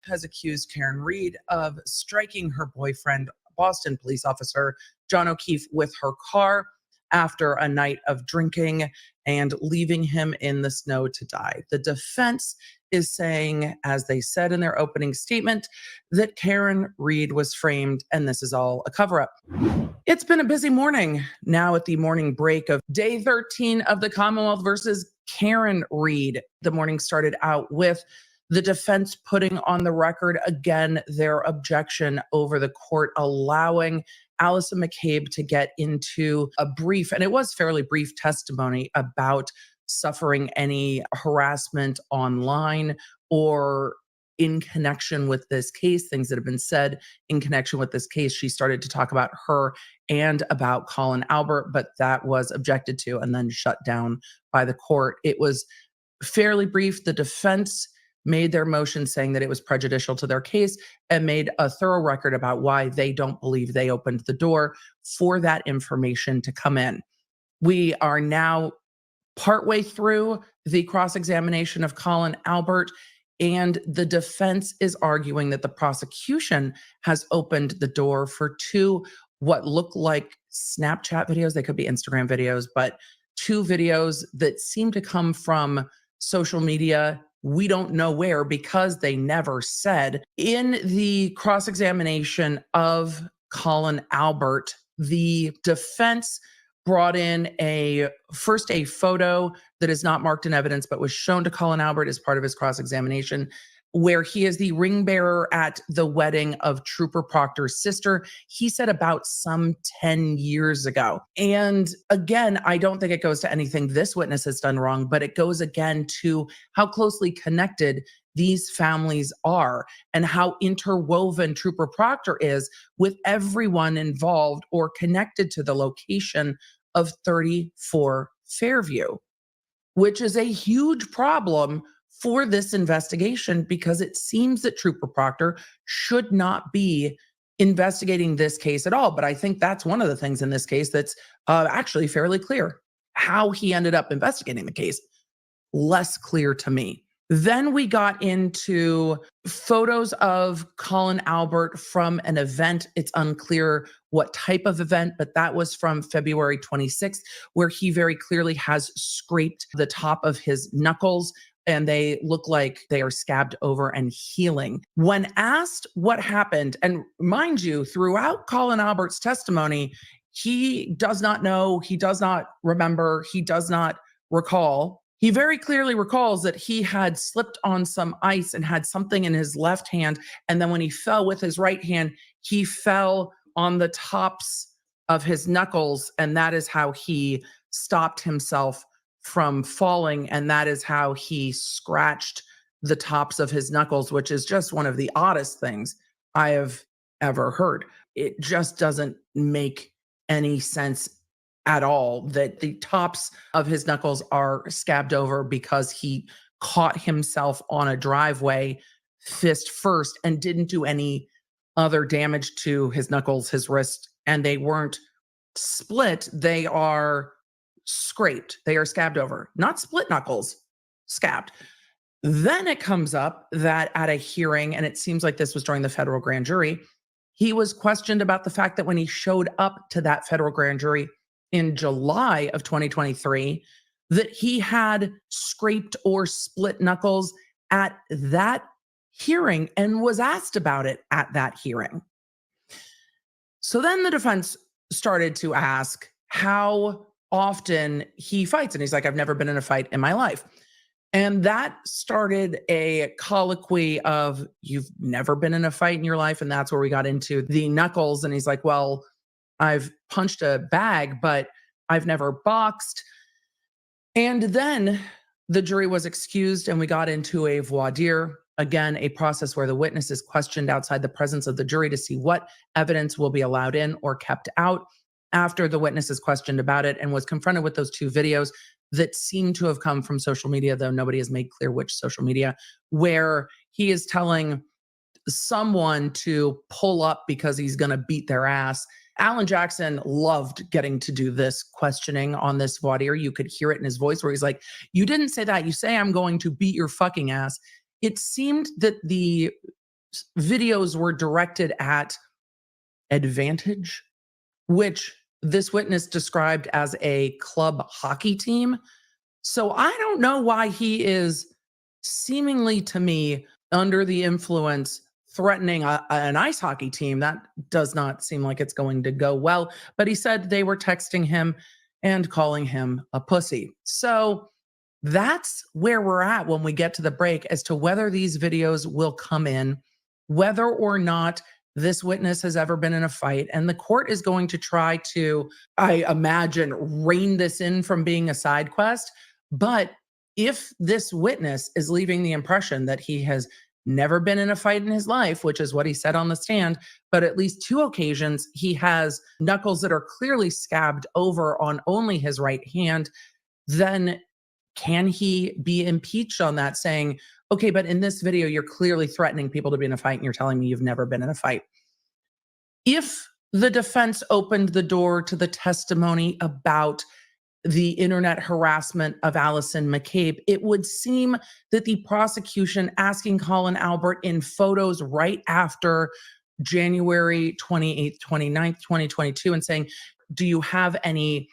has accused Karen Read of striking her boyfriend, Boston police officer John O'Keefe, with her car after a night of drinking and leaving him in the snow to die. The defense is saying, as they said in their opening statement, that Karen Read was framed and this is all a cover up. It's been a busy morning now at the morning break of day 13 of the Commonwealth versus Karen Read. The morning started out with the defense putting on the record again their objection over the court allowing Allison McCabe to get into a brief, and it was fairly brief, testimony about suffering any harassment online or in connection with this case, things that have been said in connection with this case. She started to talk about her and about Colin Albert, but that was objected to and then shut down by the court. It was fairly brief. The defense made their motion saying that it was prejudicial to their case and made a thorough record about why they don't believe they opened the door for that information to come in. We are now partway through the cross-examination of Colin Albert, and the defense is arguing that the prosecution has opened the door for two what look like Snapchat videos. They could be Instagram videos, but two videos that seem to come from social media. We don't know where because they never said. In the cross-examination of Colin Albert, the defense brought in a photo that is not marked in evidence, but was shown to Colin Albert as part of his cross-examination, where he is the ring bearer at the wedding of Trooper Proctor's sister. He said about some 10 years ago. And again, I don't think it goes to anything this witness has done wrong, but it goes again to how closely connected these families are and how interwoven Trooper Proctor is with everyone involved or connected to the location of 34 Fairview, which is a huge problem for this investigation because it seems that Trooper Proctor should not be investigating this case at all. But I think that's one of the things in this case that's actually fairly clear. How he ended up investigating the case, less clear to me. Then we got into photos of Colin Albert from an event. It's unclear what type of event, but that was from February 26th, where he very clearly has scraped the top of his knuckles and they look like they are scabbed over and healing. When asked what happened, and mind you, throughout Colin Albert's testimony, he does not know, he does not remember, he does not recall. He very clearly recalls that he had slipped on some ice and had something in his left hand. And then when he fell with his right hand, he fell on the tops of his knuckles. And that is how he stopped himself from falling. And that is how he scratched the tops of his knuckles, which is just one of the oddest things I have ever heard. It just doesn't make any sense at all that the tops of his knuckles are scabbed over because he caught himself on a driveway fist first and didn't do any other damage to his knuckles, his wrist, and they weren't split. They are scraped. They are scabbed over, not split knuckles, scabbed. Then it comes up that at a hearing, and it seems like this was during the federal grand jury, he was questioned about the fact that when he showed up to that federal grand jury in July of 2023, that he had scraped or split knuckles at that hearing and was asked about it at that hearing. So then the defense started to ask how often he fights. And he's like, I've never been in a fight in my life. And that started a colloquy of, you've never been in a fight in your life. And that's where we got into the knuckles. And he's like, well, I've punched a bag, but I've never boxed. And then the jury was excused and we got into a voir dire. Again, a process where the witness is questioned outside the presence of the jury to see what evidence will be allowed in or kept out. After the witness is questioned about it and was confronted with those two videos that seem to have come from social media, though nobody has made clear which social media, where he is telling someone to pull up because he's going to beat their ass. Alan Jackson loved getting to do this questioning on this voir dire. You could hear it in his voice where he's like, you didn't say that. You say I'm going to beat your fucking ass. It seemed that the videos were directed at Advantage, which this witness described as a club hockey team. So I don't know why he is seemingly to me under the influence threatening an ice hockey team. That does not seem like it's going to go well. But he said they were texting him and calling him a pussy. So that's where we're at when we get to the break as to whether these videos will come in, whether or not this witness has ever been in a fight. And the court is going to try to, I imagine, rein this in from being a side quest. But if this witness is leaving the impression that he has never been in a fight in his life, which is what he said on the stand, but at least 2 occasions he has knuckles that are clearly scabbed over on only his right hand, then can he be impeached on that, saying, okay, but in this video, you're clearly threatening people to be in a fight and you're telling me you've never been in a fight? If the defense opened the door to the testimony about the internet harassment of Allison McCabe, it would seem that the prosecution asking Colin Albert in photos right after January 28th, 29th, 2022, and saying, do you have any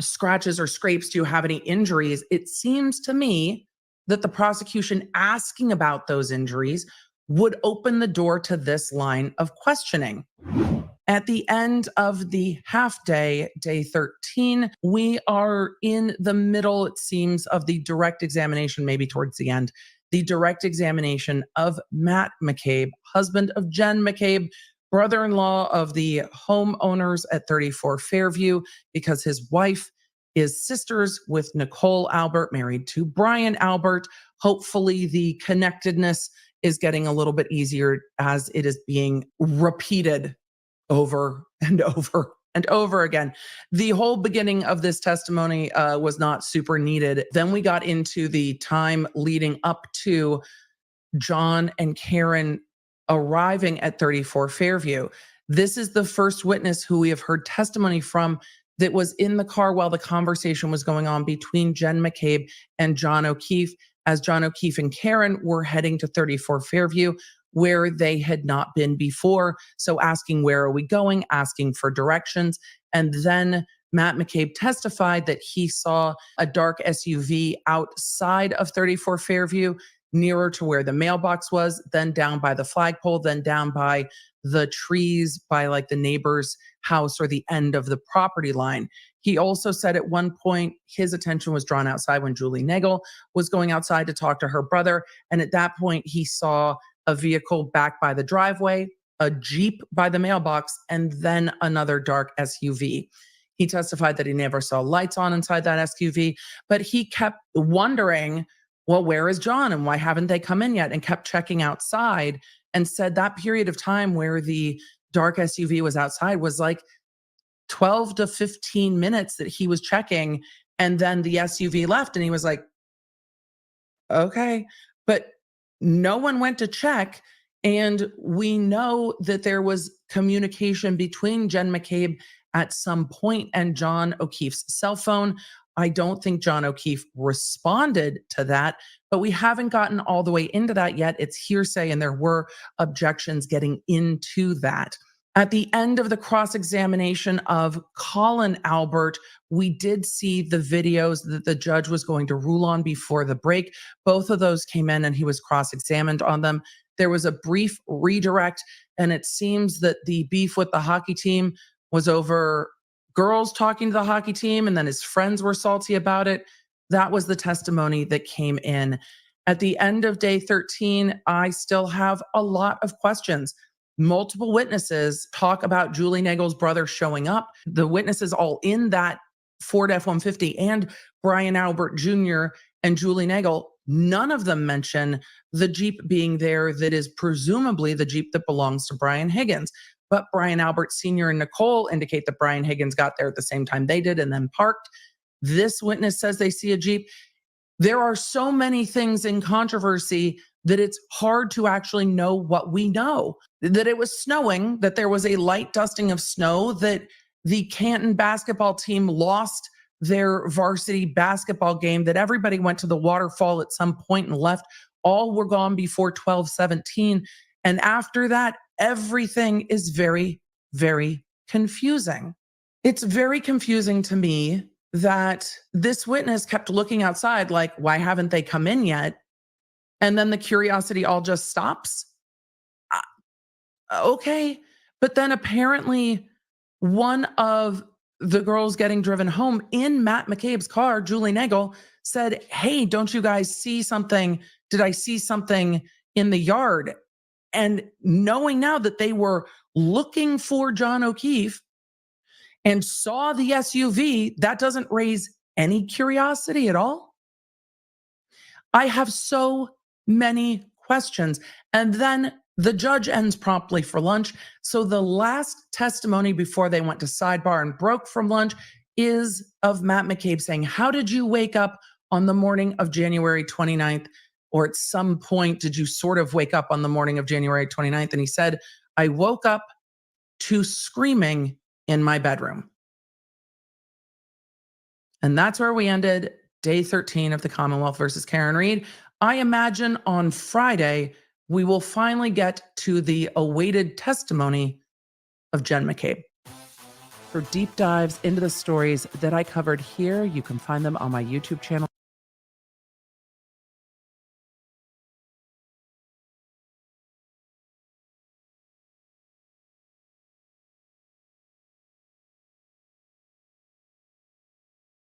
scratches or scrapes? Do you have any injuries? It seems to me that the prosecution asking about those injuries would open the door to this line of questioning. At the end of the half day, day 13, we are in the middle, it seems, of the direct examination, maybe towards the end, the direct examination of Matt McCabe, husband of Jen McCabe, brother-in-law of the homeowners at 34 Fairview, because his wife is sisters with Nicole Albert, married to Brian Albert. Hopefully the connectedness is getting a little bit easier as it is being repeated over and over and over again. The whole beginning of this testimony was not super needed. Then we got into the time leading up to John and Karen arriving at 34 Fairview. This is the first witness who we have heard testimony from that was in the car while the conversation was going on between Jen McCabe and John O'Keefe, as John O'Keefe and Karen were heading to 34 Fairview, where they had not been before. So asking, where are we going? Asking for directions. And then Matt McCabe testified that he saw a dark SUV outside of 34 Fairview, nearer to where the mailbox was, then down by the flagpole, then down by the trees by like the neighbor's house or the end of the property line. He also said at one point his attention was drawn outside when Julie Nagel was going outside to talk to her brother. And at that point, he saw a vehicle back by the driveway, a Jeep by the mailbox, and then another dark SUV. He testified that he never saw lights on inside that SUV, but he kept wondering, well, where is John and why haven't they come in yet? And kept checking outside, and said that period of time where the dark SUV was outside was like 12 to 15 minutes that he was checking. And then the SUV left and he was like, okay. But no one went to check. And we know that there was communication between Jen McCabe at some point and John O'Keefe's cell phone. I don't think John O'Keefe responded to that, but we haven't gotten all the way into that yet. It's hearsay, and there were objections getting into that. At the end of the cross-examination of Colin Albert, we did see the videos that the judge was going to rule on before the break. Both of those came in and he was cross-examined on them. There was a brief redirect, and it seems that the beef with the hockey team was over girls talking to the hockey team, and then his friends were salty about it. That was the testimony that came in. At the end of day 13, I still have a lot of questions. Multiple witnesses talk about Julie Nagel's brother showing up. The witnesses all in that Ford F-150 and Brian Albert Jr. and Julie Nagel, none of them mention the Jeep being there that is presumably the Jeep that belongs to Brian Higgins. But Brian Albert Sr. and Nicole indicate that Brian Higgins got there at the same time they did and then parked. This witness says they see a Jeep. There are so many things in controversy that it's hard to actually know what we know. That it was snowing, that there was a light dusting of snow, that the Canton basketball team lost their varsity basketball game, that everybody went to the waterfall at some point and left. All were gone before 12:17. And after that, everything is very, very confusing. It's very confusing to me that this witness kept looking outside like, why haven't they come in yet? And then the curiosity all just stops. Okay. But then apparently, one of the girls getting driven home in Matt McCabe's car, Julie Nagel, said, "Hey, don't you guys see something? Did I see something in the yard?" And knowing now that they were looking for John O'Keefe and saw the SUV, that doesn't raise any curiosity at all. I have so many questions. And then the judge ends promptly for lunch. So the last testimony before they went to sidebar and broke from lunch is of Matt McCabe saying, "How did you wake up on the morning of January 29th? Or at some point, did you sort of wake up on the morning of January 29th?" And he said, "I woke up to screaming in my bedroom." And that's where we ended day 13 of the Commonwealth versus Karen Read. I imagine on Friday, we will finally get to the awaited testimony of Jen McCabe. For deep dives into the stories that I covered here, you can find them on my YouTube channel.